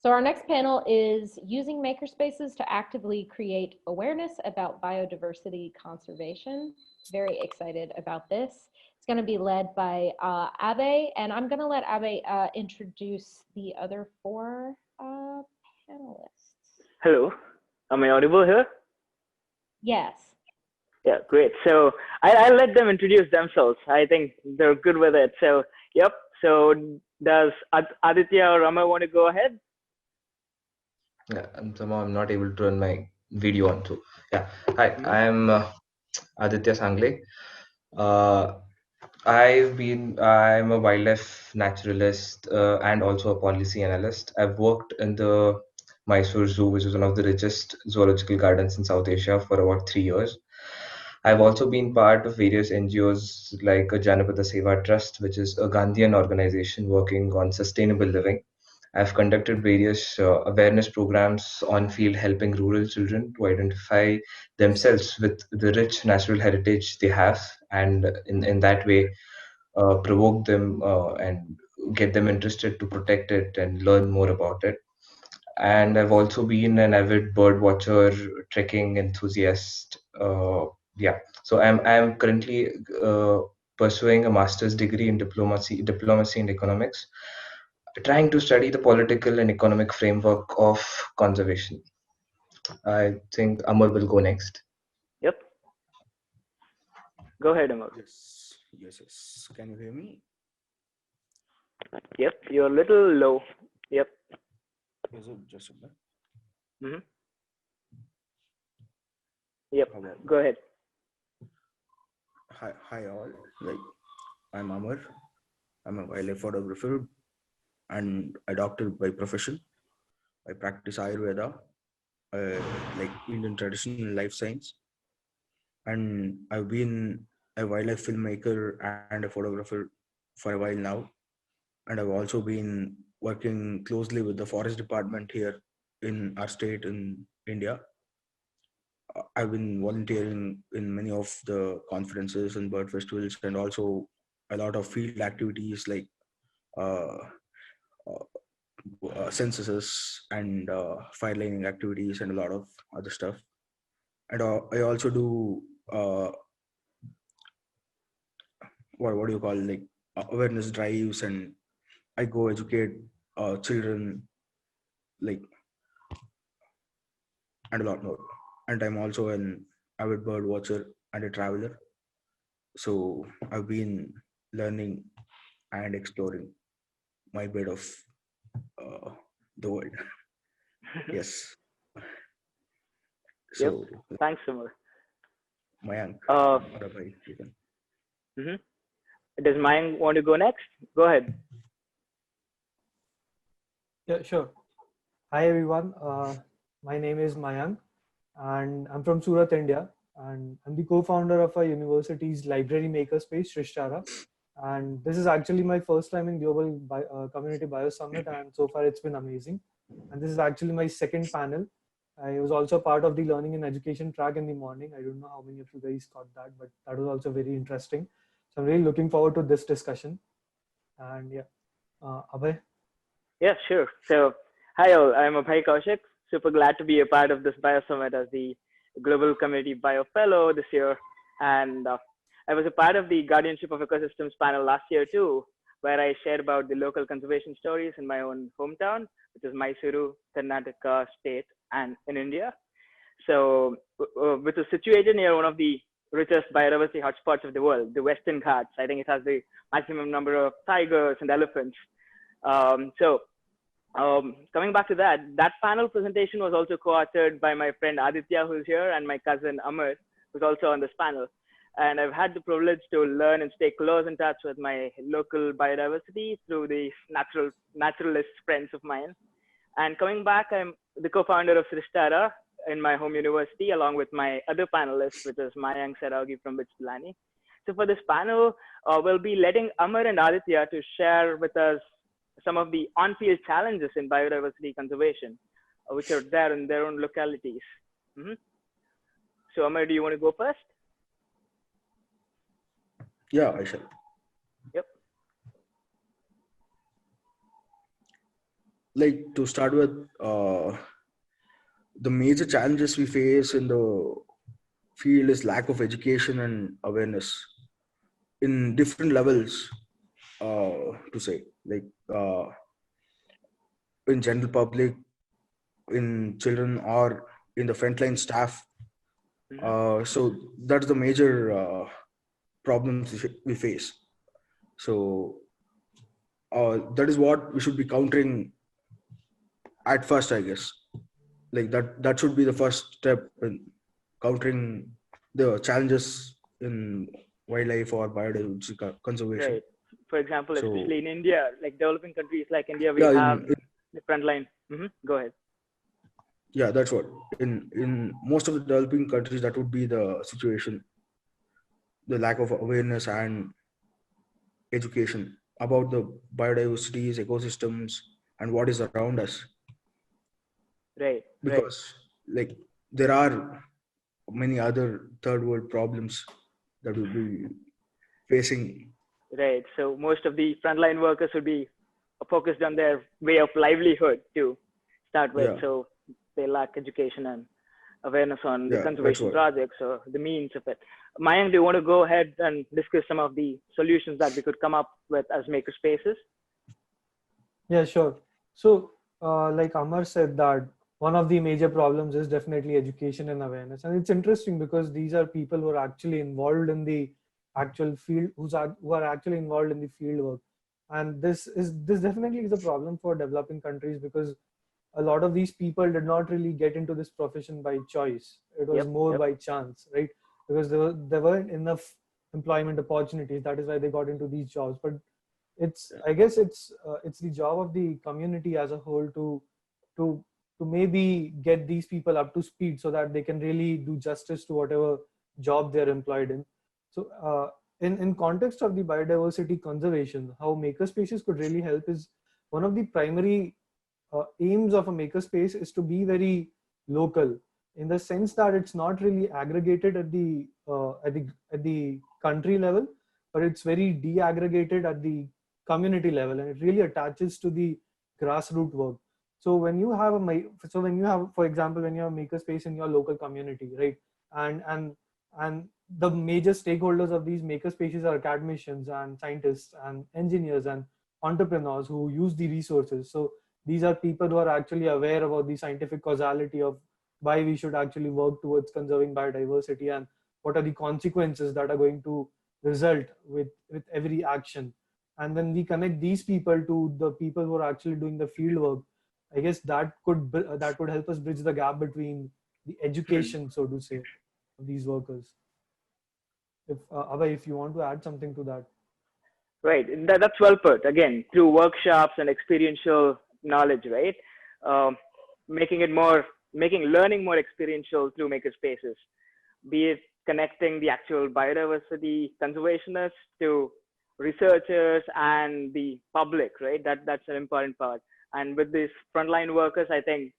So our next panel is using Makerspaces to actively create awareness about biodiversity conservation. Very excited about this. It's going to be led by Abhay, and I'm going to let Abhay introduce the other four panelists. Hello, am I audible here? Yes. Yeah, great. So I'll let them introduce themselves. I think they're good with it. So, yep. So does Aditya or Amar want to go ahead? Yeah, somehow I'm not able to run my video on. So, yeah. Hi, I'm Aditya Sangle. I'm a wildlife naturalist and also a policy analyst. I've worked in the Mysore Zoo, which is one of the richest zoological gardens in South Asia, for about 3 years. I've also been part of various NGOs like Janapada Seva Trust, which is a Gandhian organization working on sustainable living. I've conducted various awareness programs on field helping rural children to identify themselves with the rich natural heritage they have, and in that way provoke them and get them interested to protect it and learn more about it. And I've also been an avid bird watcher, trekking enthusiast. Yeah, so I'm currently pursuing a master's degree in diplomacy and economics, trying to study the political and economic framework of conservation. I think Amar will go next. Yep. Go ahead, Amar. Yes. Can you hear me? Yep, you're a little low. Yep. Is it just a bit? Mm-hmm. Yep. Go ahead. Hi all. Like, I'm Amar. I'm a wildlife photographer and a doctor by profession. I practice Ayurveda, like Indian traditional life science, and I've been a wildlife filmmaker and a photographer for a while now. And I've also been working closely with the forest department here in our state in India. I've been volunteering in many of the conferences and bird festivals, and also a lot of field activities like uh, censuses and fire lining activities and a lot of other stuff. And I also do what do you call, like, awareness drives, and I go educate children, like, and a lot more. And I'm also an avid bird watcher and a traveler. So I've been learning and exploring my bit of uh, the world. Yes. So, yep. Thanks, Amar. Mayank, Abhay, you can. Does Mayank want to go next? Go ahead. Yeah, sure. Hi everyone. My name is Mayank, and I'm from Surat, India, and I'm the co-founder of our university's library makerspace, SrishTaara. And this is actually my first time in Global Community Bio Summit, and so far it's been amazing. And this is actually my second panel. I was also part of the learning and education track in the morning. I don't know how many of you guys got that, but that was also very interesting. So I'm really looking forward to this discussion. And yeah, Abhay. Yeah, sure. So, hi all, I'm Abhay Koushik. Super glad to be a part of this Bio Summit as the Global Community Bio Fellow this year. And I was a part of the Guardianship of Ecosystems panel last year too, where I shared about the local conservation stories in my own hometown, which is Mysuru, Karnataka state, and in India. So, which is situated near one of the richest biodiversity hotspots of the world, the Western Ghats. I think it has the maximum number of tigers and elephants. Coming back to that panel presentation was also co-authored by my friend Aditya, who's here, and my cousin Amar, who's also on this panel. And I've had the privilege to learn and stay close in touch with my local biodiversity through these naturalist friends of mine. And coming back, I'm the co-founder of SrishTaara in my home university, along with my other panelists, which is Mayank SARAOGI from Jindal. So for this panel, we'll be letting Amar and Aditya to share with us some of the on-field challenges in biodiversity conservation, which are there in their own localities. So Amar, do you want to go first? Yeah, I shall. Yep. like to start with, the major challenges we face in the field is lack of education and awareness in different levels. To say, like, in general public, in children, or in the frontline staff. So that's the major problems we face. So that is what we should be countering at first, I guess. Like that should be the first step in countering the challenges in wildlife or biodiversity conservation. Right. For example, So- especially in India, like developing countries like India, we Yeah, have the front line. Go ahead. Yeah, that's what. In most of the developing countries, that would be the situation. The lack of awareness and education about the biodiversities, ecosystems, and what is around us. Right. Because like there are many other third world problems that we'll be facing. Right. So most of the frontline workers would be focused on their way of livelihood to start with. Yeah. So they lack education and awareness on the Yeah, conservation that's what. projects or the means of it. Mayank, do you want to go ahead and discuss some of the solutions that we could come up with as makerspaces? Yeah, sure. So, like Amar said, that one of the major problems is definitely education and awareness. And it's interesting because these are people who are actually involved in the actual field, who are actually involved in the field work. And this definitely is a problem for developing countries, because a lot of these people did not really get into this profession by choice. It was more by chance, right? Because there weren't enough employment opportunities. That is why they got into these jobs. But I guess it's the job of the community as a whole to maybe get these people up to speed so that they can really do justice to whatever job they're employed in. So in context of the biodiversity conservation, how makerspaces could really help is one of the primary aims of a makerspace is to be very local, in the sense that it's not really aggregated at the country level, but it's very de-aggregated at the community level, and it really attaches to the grassroots work. So when you have for example, when you have a makerspace in your local community, right, and the major stakeholders of these makerspaces are academicians and scientists and engineers and entrepreneurs who use the resources. So these are people who are actually aware about the scientific causality of why we should actually work towards conserving biodiversity and what are the consequences that are going to result with every action. And when we connect these people to the people who are actually doing the field work, I guess that could help us bridge the gap between the education, so to say, of these workers. If Abhay, if you want to add something to that. Right. That's well put. Again, through workshops and experiential knowledge, right? Making learning more experiential through makerspaces, be it connecting the actual biodiversity conservationists to researchers and the public, right? That's an important part. And with these frontline workers, I think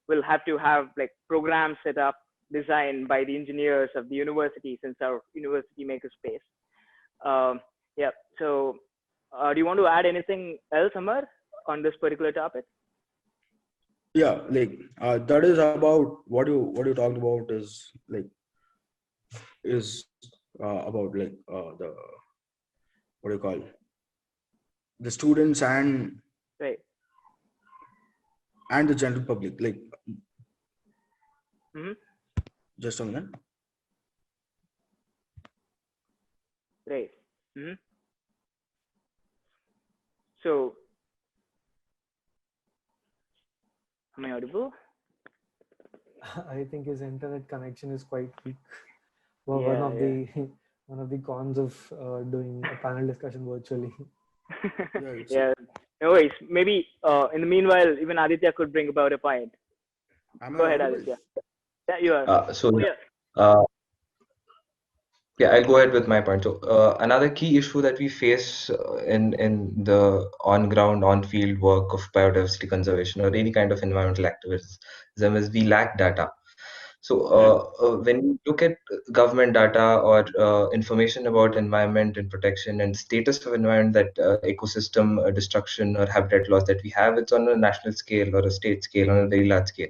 we'll have to have like programs set up, designed by the engineers of the university, since our university makerspace. Yeah. So, do you want to add anything else, Amar, on this particular topic? Yeah, like that is about what you talked about is about like the what do you call the students and Right. and the general public. Like, Mm-hmm. just a minute. Right. Mm-hmm. So, am I audible? I think his internet connection is quite weak. One of the cons of doing a panel discussion virtually. Yeah. No worries. Maybe in the meanwhile, even Aditya could bring about a point. Go ahead, Aditya. Yeah, you are. Yeah, I'll go ahead with my point. So another key issue that we face in the on-ground, on-field work of biodiversity conservation or any kind of environmental activism is we lack data. So when you look at government data or information about environment and protection and status of environment, that ecosystem destruction or habitat loss that we have, it's on a national scale or a state scale, on a very large scale.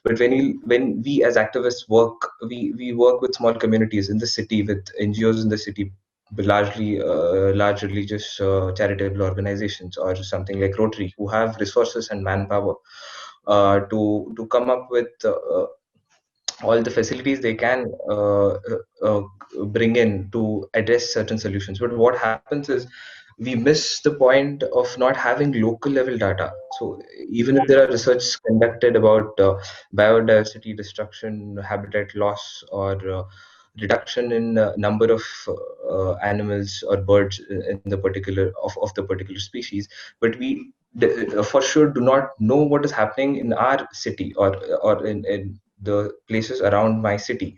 But when we as activists work, we work with small communities in the city, with NGOs in the city, but largely large religious charitable organizations or something like Rotary, who have resources and manpower to come up with all the facilities they can bring in to address certain solutions. But what happens is we miss the point of not having local level data. So even if there are research conducted about biodiversity destruction, habitat loss, or reduction in number of animals or birds in the particular of the particular species, but we for sure do not know what is happening in our city or in the places around my city.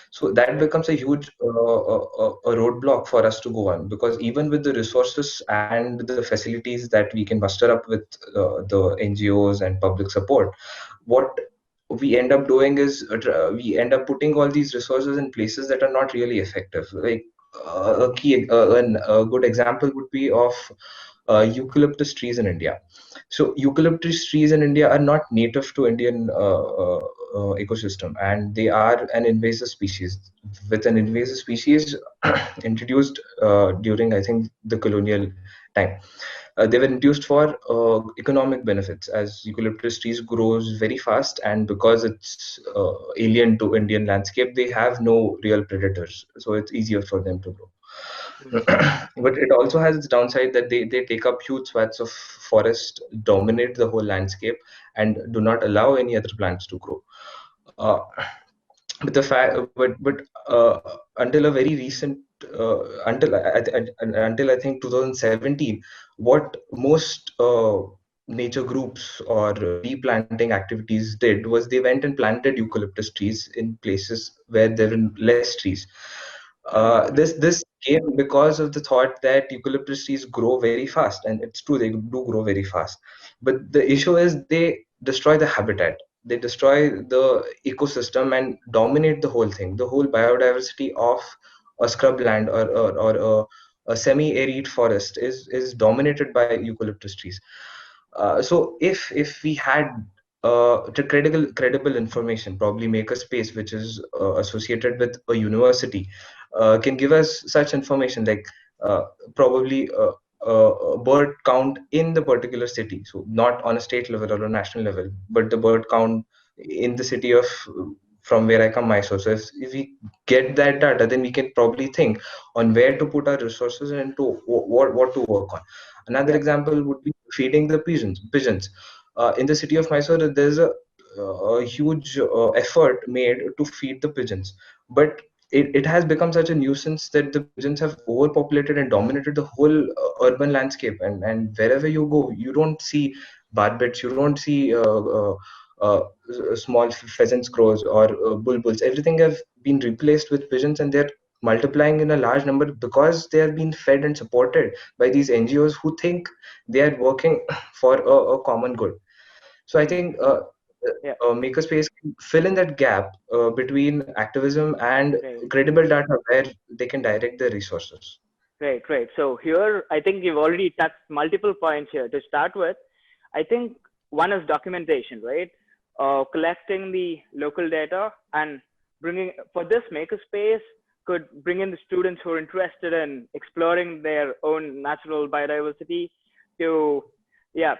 So that becomes a huge a roadblock for us to go on, because even with the resources and the facilities that we can muster up with the NGOs and public support, what we end up doing is we end up putting all these resources in places that are not really effective. Like a good example would be of eucalyptus trees in India. So eucalyptus trees in India are not native to Indian ecosystem, and they are an invasive species. With an invasive species introduced during, I think, the colonial time. They were introduced for economic benefits, as eucalyptus trees grows very fast, and because it's alien to Indian landscape, they have no real predators, so it's easier for them to grow. But it also has its downside that they take up huge swaths of forest, dominate the whole landscape, and do not allow any other plants to grow. Uh, but the fact, but until a very recent, until I think 2017, what most nature groups or replanting activities did was they went and planted eucalyptus trees in places where there were less trees. This came because of the thought that eucalyptus trees grow very fast, and it's true, they do grow very fast. But the issue is they destroy the habitat, they destroy the ecosystem and dominate the whole thing. The whole biodiversity of a scrubland or a semi-arid forest is dominated by eucalyptus trees. So if we had the credible information, probably Makerspace, which is associated with a university, can give us such information, like uh, probably a bird count in the particular city. So not on a state level or a national level, but the bird count in the city of from where I come, Mysore. So if we get that data, then we can probably think on where to put our resources and to what to work on. Another example would be feeding the pigeons. In the city of Mysore, there's a huge effort made to feed the pigeons, but it has become such a nuisance that the pigeons have overpopulated and dominated the whole urban landscape. And wherever you go, you don't see barbets, you don't see uh, small pheasants, crows, or bulbuls. Everything have been replaced with pigeons, and they're multiplying in a large number because they are being fed and supported by these NGOs who think they are working for a common good. So I think Yeah. Makerspace can fill in that gap between activism and Right. credible data where they can direct their resources. Right, right. So here, I think you've already touched multiple points here. To start with, I think one is documentation, right? Collecting the local data and bringing for this makerspace could bring in the students who are interested in exploring their own natural biodiversity to, yeah,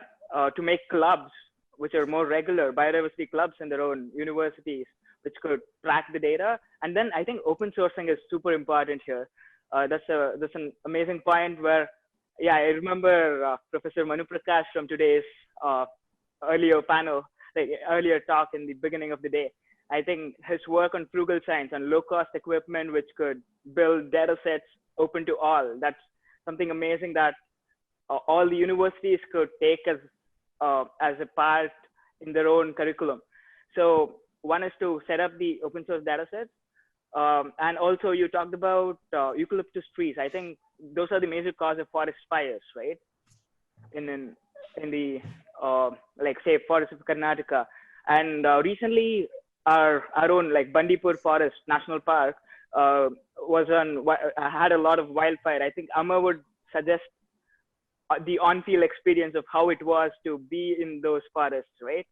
to make clubs which are more regular biodiversity clubs in their own universities, which could track the data. And then I think open sourcing is super important here. That's an amazing point where, yeah, I remember Professor Manu Prakash from today's earlier panel, like earlier talk in the beginning of the day. I think his work on frugal science and low cost equipment, which could build data sets open to all. That's something amazing that all the universities could take as a part in their own curriculum. So one is to set up the open source data sets. And also you talked about eucalyptus trees. I think those are the major cause of forest fires, right? In the like say forest of Karnataka. And recently our own like Bandipur Forest National Park had a lot of wildfire. I think Amar would suggest the on-field experience of how it was to be in those forests, right?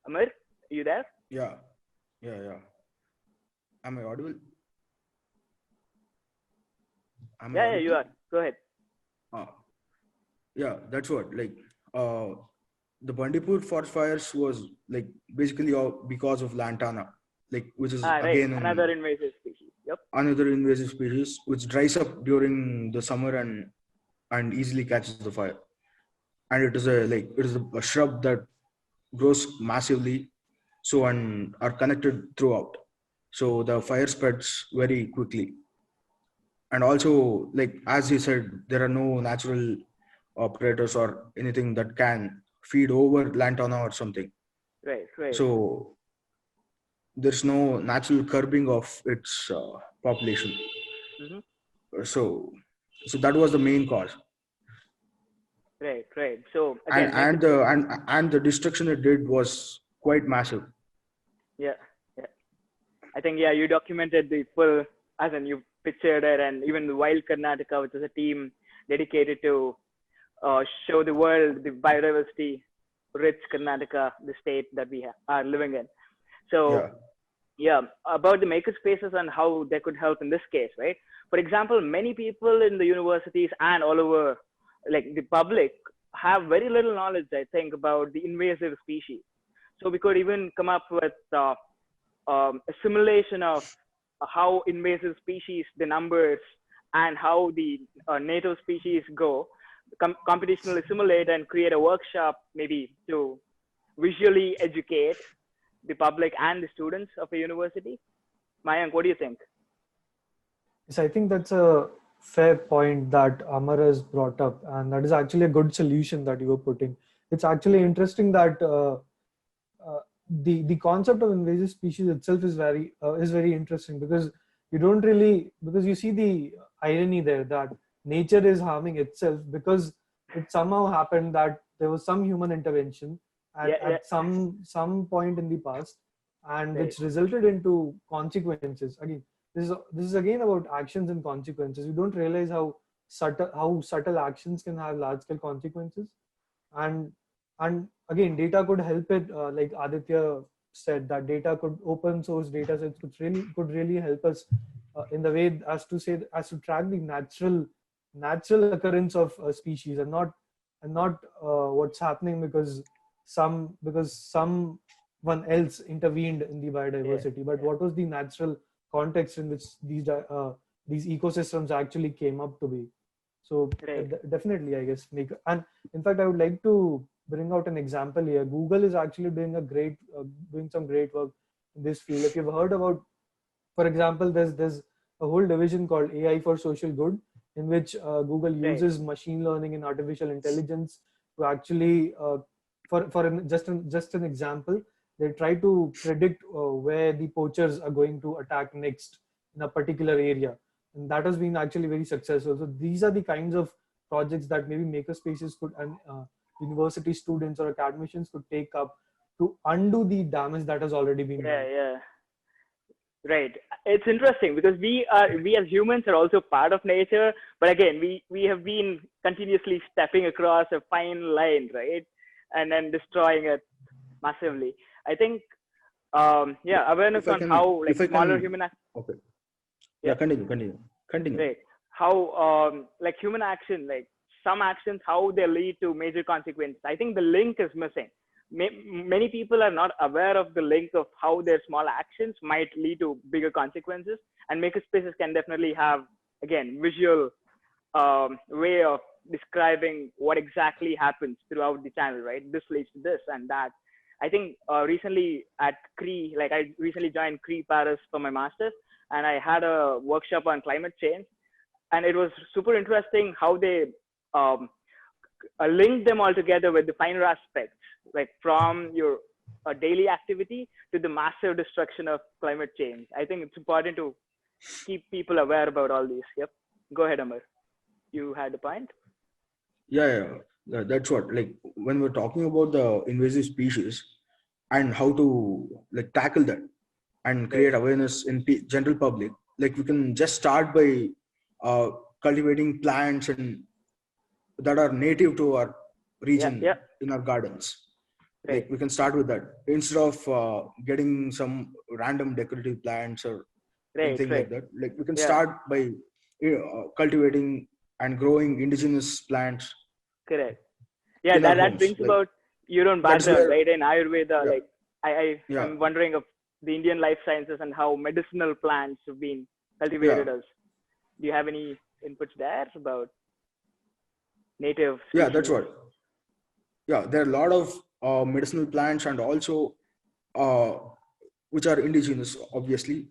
Amar, are you there? Yeah. Am I audible? Yeah, you are. Go ahead. Yeah, that's what. Like, the Bandipur forest fires was like basically all because of lantana, like which is again another invasive species. Yep. Another invasive species which dries up during the summer and easily catches the fire. And it is a shrub that grows massively, so and are connected throughout. So the fire spreads very quickly. And also, like as he said, there are no natural predators or anything that can feed over lantana or something. Right. So there's no natural curbing of its population. Mm-hmm. So that was the main cause. Right. So again, and the destruction it did was quite massive. Yeah. I think you documented the full, as in you pictured it, and even the Wild Karnataka, which is a team dedicated to show the world the biodiversity rich Karnataka, the state that we are living in. So about the makerspaces and how they could help in this case, right? For example, many people in the universities and all over, like the public, have very little knowledge, I think, about the invasive species. So we could even come up with a simulation of how invasive species, the numbers, and how the native species go, computationally simulate and create a workshop maybe to visually educate the public and the students of a university. Mayank, what do you think? Yes, I think that's a fair point that Amar has brought up, and that is actually a good solution that you were putting. It's actually interesting that the concept of invasive species itself is very interesting, because you see the irony there that nature is harming itself because it somehow happened that there was some human intervention at some point in the past, and which resulted into consequences. Again, this is again about actions and consequences. We don't realize how subtle actions can have large scale consequences, and again, data could help it. Like Aditya said, that data could, open source data sets could really help us in the way as to track the natural occurrence of a species, and not what's happening because someone else intervened in the biodiversity, but what was the natural context in which these ecosystems actually came up to be. So definitely, I guess, and in fact, I would like to bring out an example here. Google is actually doing some great work in this field. If you've heard about, for example, there's a whole division called AI for Social Good, in which Google uses machine learning and artificial intelligence to actually, just an example, they try to predict where the poachers are going to attack next in a particular area, and that has been actually very successful. So these are the kinds of projects that maybe makerspaces could, and university students or academicians could take up to undo the damage that has already been done. Right. It's interesting because we as humans are also part of nature, but again, we have been continuously stepping across a fine line, right? And then destroying it massively. I think, awareness on how smaller human. Okay. Yeah. Continue. Right. How like human action, like some actions, how they lead to major consequences. I think the link is missing. Many people are not aware of the link of how their small actions might lead to bigger consequences, and makerspaces can definitely have, again, visual way of describing what exactly happens throughout the channel, right? This leads to this and that. I think recently at CRE, like I recently joined CRE Paris for my master's, and I had a workshop on climate change, and it was super interesting how they link them all together with the finer aspects, like from your daily activity to the massive destruction of climate change. I think it's important to keep people aware about all these. Yep. Go ahead, Amar. You had a point? Yeah. That's what, like when we're talking about the invasive species and how to like tackle that. and create awareness in general public. Like we can just start by cultivating plants and that are native to our region in our gardens. Right. Like we can start with that instead of getting some random decorative plants or anything like that. Like we can start by cultivating and growing indigenous plants. Correct. Yeah, that brings like, about your own background, right? In Ayurveda, like I'm wondering of the Indian life sciences and how medicinal plants have been cultivated as. Do you have any inputs there about native species? Yeah, that's what. Yeah, there are a lot of medicinal plants and also which are indigenous, obviously,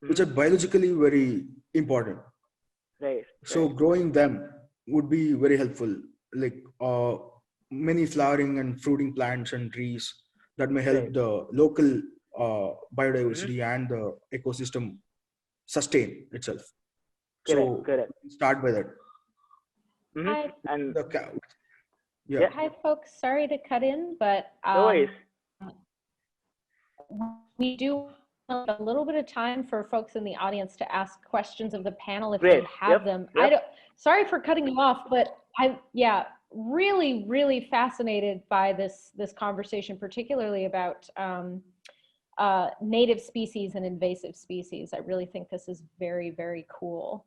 which are biologically very important. Right. So growing them would be very helpful. Like many flowering and fruiting plants and trees that may help the local biodiversity and the ecosystem sustain itself. Correct. Start by that. Hi. And Hi, folks. Sorry to cut in, but we do have a little bit of time for folks in the audience to ask questions of the panel if they have them. Sorry for cutting you off, but I'm really fascinated by this conversation, particularly about native species and invasive species. I really think this is very cool.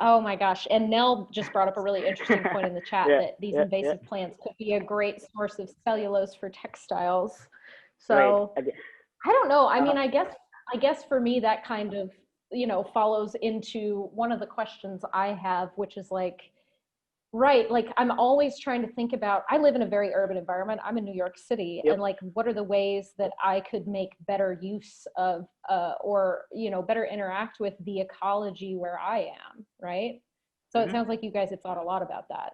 Oh my gosh, and Nell just brought up a really interesting point in the chat that these invasive plants could be a great source of cellulose for textiles. So I don't know. I mean, I guess for me that kind of, follows into one of the questions I have, which is like, right, like I'm always trying to think about, I live in a very urban environment. I'm in New York City, and like, what are the ways that I could make better use of, or, better interact with the ecology where I am, right? So it sounds like you guys have thought a lot about that.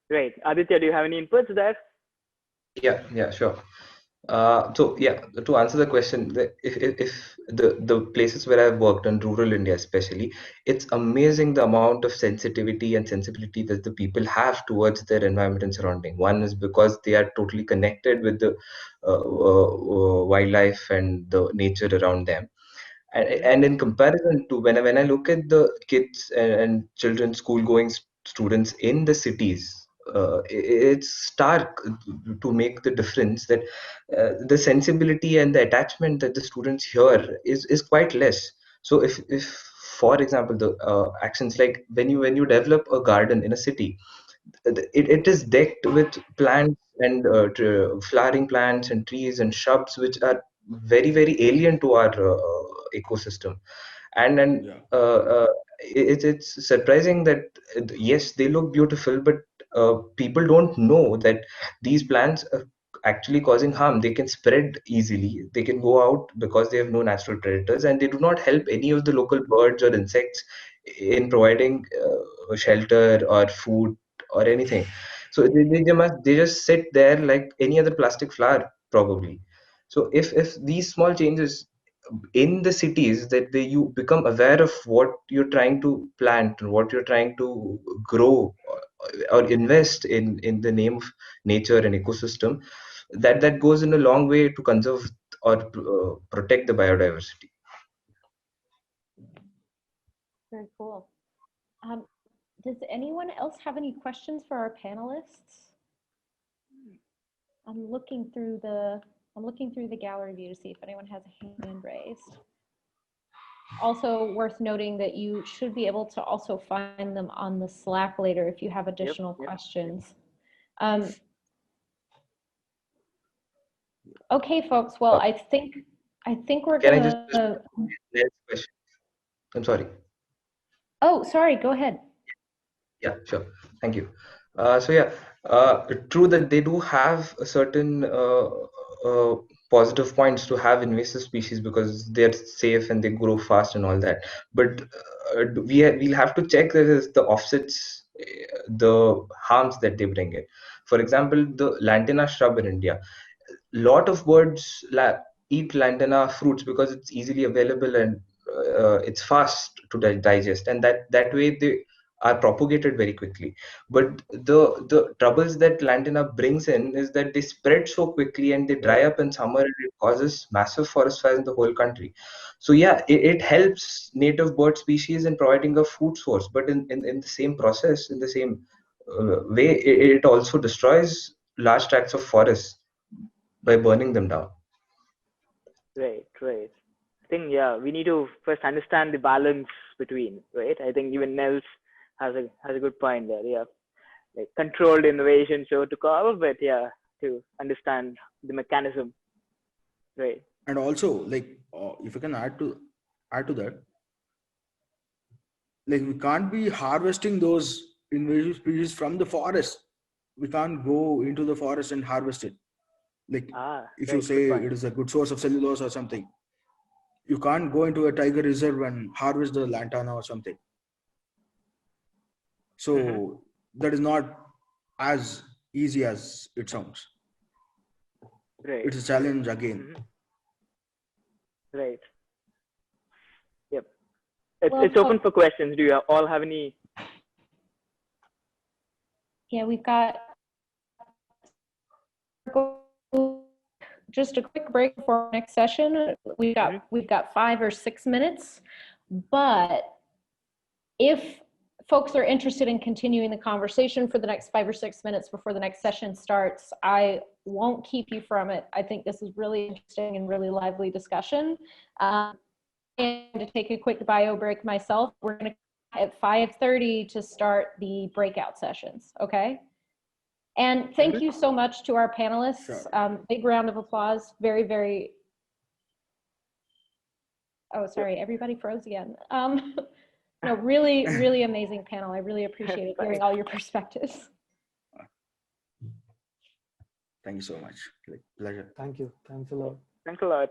Great. Aditya, do you have any inputs there? Yeah, sure. So yeah, to answer the question, if the places where I've worked in rural India especially, it's amazing the amount of sensitivity and sensibility that the people have towards their environment and surrounding. One is because they are totally connected with the wildlife and the nature around them. And in comparison to when I look at the kids and children, school going students in the cities, it's stark to make the difference that the sensibility and the attachment that the students here is quite less. So if for example the actions like when you develop a garden in a city, it is decked with plants and flowering plants and trees and shrubs which are very alien to our ecosystem. And it's surprising that yes, they look beautiful, but people don't know that these plants are actually causing harm. They can spread easily, they can go out because they have no natural predators, and they do not help any of the local birds or insects in providing shelter or food or anything. So they just sit there like any other plastic flower probably. So if these small changes in the cities, that you become aware of what you're trying to plant and what you're trying to grow or invest in the name of nature and ecosystem, that goes in a long way to conserve or protect the biodiversity. Very cool. Does anyone else have any questions for our panelists? I'm looking through the gallery view to see if anyone has a hand raised. Also worth noting that you should be able to also find them on the Slack later if you have additional questions. Okay, folks. Well, I think we're gonna. Next question. I'm sorry. Oh, sorry. Go ahead. Yeah, sure. Thank you. So yeah, true that they do have a certain positive points to have invasive species because they're safe and they grow fast and all that. But we'll have to check the offsets, the harms that they bring in. For example, the lantana shrub in India. Lot of birds eat lantana fruits because it's easily available and it's fast to digest, and that way they are propagated very quickly. But the troubles that lantina brings in is that they spread so quickly and they dry up in summer, and it causes massive forest fires in the whole country. So yeah, it helps native bird species in providing a food source, but in the same process, in the same way, it also destroys large tracts of forests by burning them down. Right, right. I think yeah, we need to first understand the balance between, right? I think even Nels has a good point there. Yeah, like controlled innovation, so to call, but yeah, to understand the mechanism, right? And also, like, if you can add to that, like, we can't be harvesting those invasive species from the forest. We can't go into the forest and harvest it. Like, Ah, if you right, good say point. it is a good source of cellulose or something, you can't go into a tiger reserve and harvest the lantana or something. So that is not as easy as it sounds. Right, It's a right. challenge again. Right. Yep. Well, It's open for questions. Do you all have any? Yeah, we've got just a quick break before our next session. We've got 5 or 6 minutes, but if folks are interested in continuing the conversation for the next 5 or 6 minutes before the next session starts, I won't keep you from it. I think this is really interesting and really lively discussion. And to take a quick bio break myself, we're going to at 5:30 to start the breakout sessions, okay? And thank you so much to our panelists. Sure. Big round of applause. Very, very, oh, sorry, everybody froze again. No, really, really amazing panel. I really appreciated hearing all your perspectives. Thank you so much. Like, pleasure. Thank you. Thanks a lot. Thanks a lot.